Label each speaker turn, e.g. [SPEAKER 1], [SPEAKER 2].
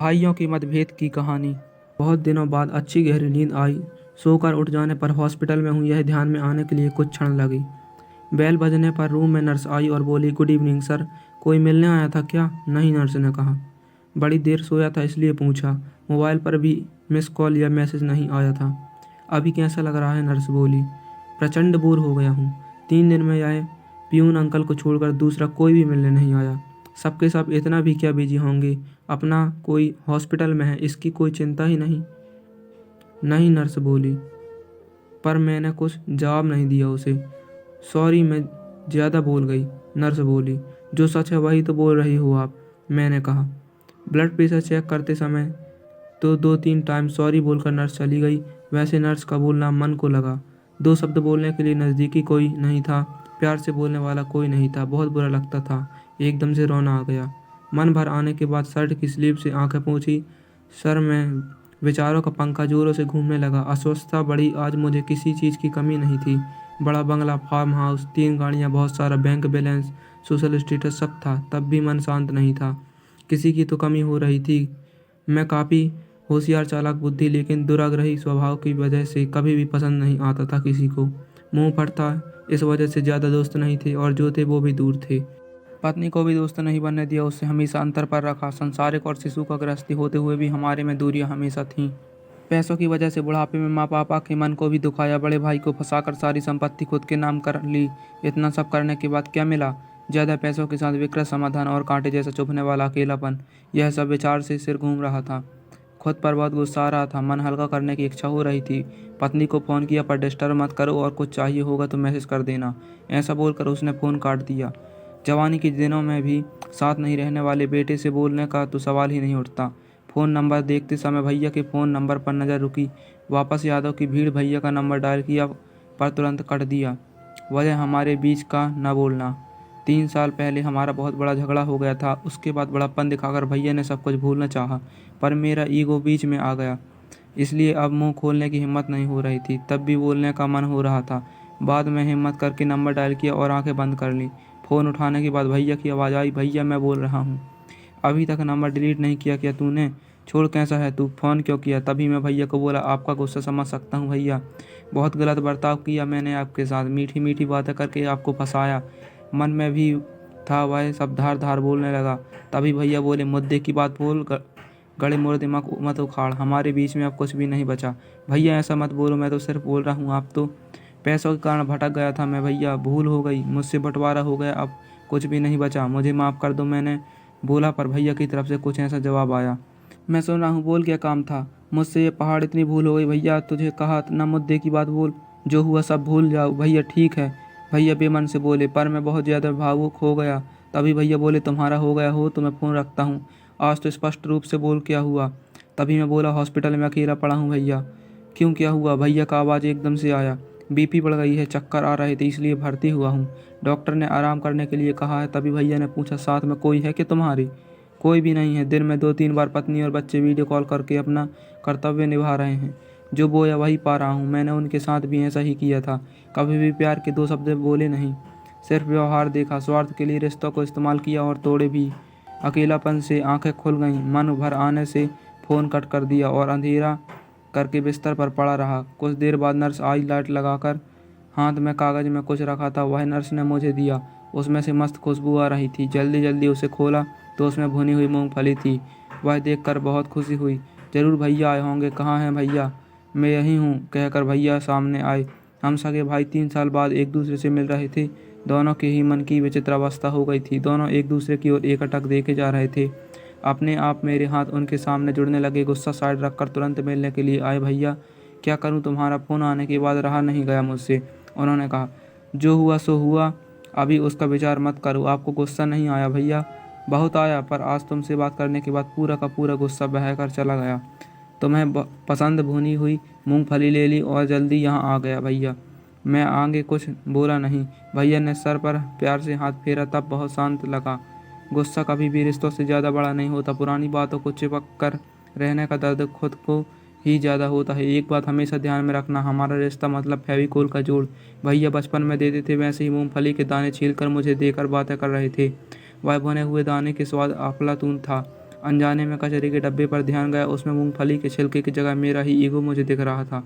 [SPEAKER 1] भाइयों की मतभेद की कहानी। बहुत दिनों बाद अच्छी गहरी नींद आई। सोकर उठ जाने पर हॉस्पिटल में हूँ यह ध्यान में आने के लिए कुछ क्षण लगी। बेल बजने पर रूम में नर्स आई और बोली, गुड इवनिंग सर, कोई मिलने आया था क्या? नहीं, नर्स ने कहा। बड़ी देर सोया था इसलिए पूछा। मोबाइल पर भी मिस कॉल या मैसेज नहीं आया था। अभी कैसा लग रहा है? नर्स बोली। प्रचंड बोर हो गया हूँ। 3 दिन में आए पियून अंकल को छोड़कर दूसरा कोई भी मिलने नहीं आया। सबके सब इतना भी क्या बिजी होंगे, अपना कोई हॉस्पिटल में है, इसकी कोई चिंता ही नहीं। नहीं, नर्स बोली, पर मैंने कुछ जवाब नहीं दिया उसे। सॉरी, मैं ज़्यादा बोल गई। नर्स बोली, जो सच है वही तो बोल रही हो आप, मैंने कहा। ब्लड प्रेशर चेक करते समय तो 2-3 टाइम सॉरी बोलकर नर्स चली गई। वैसे नर्स का बोलना मन को लगा। 2 शब्द बोलने के लिए नज़दीकी कोई नहीं था, प्यार से बोलने वाला कोई नहीं था। बहुत बुरा लगता था। एकदम से रोना आ गया। मन भर आने के बाद शर्ट की स्लीव से आंखें पोंछी। सर में विचारों का पंखा जोरों से घूमने लगा। अस्वस्थता बढ़ी। आज मुझे किसी चीज़ की कमी नहीं थी। बड़ा बंगला, फार्म हाउस, 3 गाड़ियाँ, बहुत सारा बैंक बैलेंस, सोशल स्टेटस सब था, तब भी मन शांत नहीं था। किसी की तो कमी हो रही थी। मैं काफ़ी होशियार, चालाक बुद्धि, लेकिन दुराग्रही स्वभाव की वजह से कभी भी पसंद नहीं आता था किसी को। मुंह फट था, इस वजह से ज़्यादा दोस्त नहीं थे, और जो थे वो भी दूर थे। पत्नी को भी दोस्त नहीं बनने दिया, उससे हमेशा अंतर पर रखा। सांसारिक और शिशु का गृहस्थी होते हुए भी हमारे में दूरियां हमेशा थीं। पैसों की वजह से बुढ़ापे में माँ पापा के मन को भी दुखाया। बड़े भाई को फंसाकर सारी संपत्ति खुद के नाम कर ली। इतना सब करने के बाद क्या मिला? ज़्यादा पैसों के साथ विकृत समाधान और कांटे जैसा चुभने वाला अकेलापन। यह सब विचार से सिर घूम रहा था। खुद पर बहुत गुस्सा आ रहा था। मन हल्का करने की इच्छा हो रही थी। पत्नी को फ़ोन किया, पर डिस्टर्ब मत करो और कुछ चाहिए होगा तो मैसेज कर देना, ऐसा बोलकर उसने फ़ोन काट दिया। जवानी के दिनों में भी साथ नहीं रहने वाले बेटे से बोलने का तो सवाल ही नहीं उठता। फ़ोन नंबर देखते समय भैया के फ़ोन नंबर पर नज़र रुकी। वापस यादों की भीड़। भैया का नंबर डायल किया, पर तुरंत कट दिया। वजह हमारे बीच का न बोलना। 3 साल पहले हमारा बहुत बड़ा झगड़ा हो गया था। उसके बाद बड़प्पन दिखाकर भैया ने सब कुछ भूलना चाहा, पर मेरा ईगो बीच में आ गया, इसलिए अब मुंह खोलने की हिम्मत नहीं हो रही थी। तब भी बोलने का मन हो रहा था। बाद में हिम्मत करके नंबर डायल किया और आंखें बंद कर ली। फ़ोन उठाने के बाद भैया की आवाज़ आई, भैया मैं बोल रहा हूँ। अभी तक नंबर डिलीट नहीं किया क्या तूने? छोड़, कैसा है तू, फ़ोन क्यों किया? तभी मैं भैया को बोला, आपका गुस्सा समझ सकता हूँ भैया, बहुत गलत बर्ताव किया मैंने आपके साथ, मीठी मीठी बातें करके आपको फंसाया। मन में भी था वह सब धार धार बोलने लगा। तभी भैया बोले, मुद्दे की बात बोल, गड़े मुर्दे मत उखाड़, हमारे बीच में अब कुछ भी नहीं बचा। भैया ऐसा मत बोलो, मैं तो सिर्फ बोल रहा हूँ, आप तो पैसों के कारण भटक गया था मैं भैया, भूल हो गई, मुझसे बंटवारा हो गया, अब कुछ भी नहीं बचा, मुझे माफ़ कर दो, मैंने बोला। पर भैया की तरफ से कुछ ऐसा जवाब आया, मैं सुन रहा हूँ, बोल, क्या काम था? मुझसे ये पहाड़ इतनी भूल हो गई भैया, तुझे कहा ना मुद्दे की बात बोल, जो हुआ सब भूल जाओ भैया, ठीक है? भैया बेमन से बोले, पर मैं बहुत ज़्यादा भावुक हो गया। तभी भैया बोले, तुम्हारा हो गया हो तो मैं फ़ोन रखता हूँ, आज तो स्पष्ट रूप से बोल क्या हुआ। तभी मैं बोला, हॉस्पिटल में अकेला पड़ा हूँ भैया। क्यों, क्या हुआ? भैया का आवाज़ एकदम से आया, बीपी बढ़ गई है, चक्कर आ रहे थे, इसलिए भर्ती हुआ हूँ, डॉक्टर ने आराम करने के लिए कहा है। तभी भैया ने पूछा, साथ में कोई है कि तुम्हारी? कोई भी नहीं है। दिन में 2-3 बार पत्नी और बच्चे वीडियो कॉल करके अपना कर्तव्य निभा रहे हैं। जो बोया वही पा रहा हूँ। मैंने उनके साथ भी ऐसा ही किया था। कभी भी प्यार के 2 शब्द बोले नहीं, सिर्फ व्यवहार देखा, स्वार्थ के लिए रिश्तों को इस्तेमाल किया और तोड़े भी। अकेलापन से आंखें खुल गईं। मन भर आने से फ़ोन कट कर दिया और अंधेरा करके बिस्तर पर पड़ा रहा। कुछ देर बाद नर्स आई, लाइट लगाकर। हाथ में कागज़ में कुछ रखा था, वह नर्स ने मुझे दिया। उसमें से मस्त खुशबू आ रही थी। जल्दी जल्दी उसे खोला तो उसमें भुनी हुई मूंगफली थी। वह देखकर बहुत खुशी हुई। ज़रूर भैया आए होंगे, कहाँ हैं भैया? मैं यहीं हूँ, कहकर भैया सामने आए। हम सगे भाई 3 साल बाद एक दूसरे से मिल रहे थे। दोनों के ही मन की विचित्र अवस्था हो गई थी। दोनों एक दूसरे की ओर एकटक देखे जा रहे थे। अपने आप मेरे हाथ उनके सामने जुड़ने लगे। गुस्सा साइड रखकर तुरंत मिलने के लिए आए। भैया क्या करूं, तुम्हारा फ़ोन आने के बाद रहा नहीं गया मुझसे। उन्होंने कहा, जो हुआ सो हुआ, अभी उसका विचार मत करो। आपको गुस्सा नहीं आया भैया? बहुत आया, पर आज तुमसे बात करने के बाद पूरा का पूरा गुस्सा बह कर चला गया। तुम्हें पसंद भुनी हुई मूंगफली ले ली और जल्दी यहाँ आ गया भैया। मैं आगे कुछ बोला नहीं। भैया ने सर पर प्यार से हाथ फेरा, तब बहुत शांत लगा। गुस्सा कभी भी रिश्तों से ज़्यादा बड़ा नहीं होता। पुरानी बातों को चिपक कर रहने का दर्द खुद को ही ज़्यादा होता है। एक बात हमेशा ध्यान में रखना, हमारा रिश्ता मतलब फेविकोल का जोड़। भैया बचपन में देते थे, वैसे ही मूंगफली के दाने छीलकर मुझे देकर बातें कर रहे थे। वह भुने हुए दाने के स्वाद अफलातून था। अनजाने में कचरे के डब्बे पर ध्यान गया। उसमें मूंगफली के छिलके की जगह मेरा ही ईगो मुझे दिख रहा था।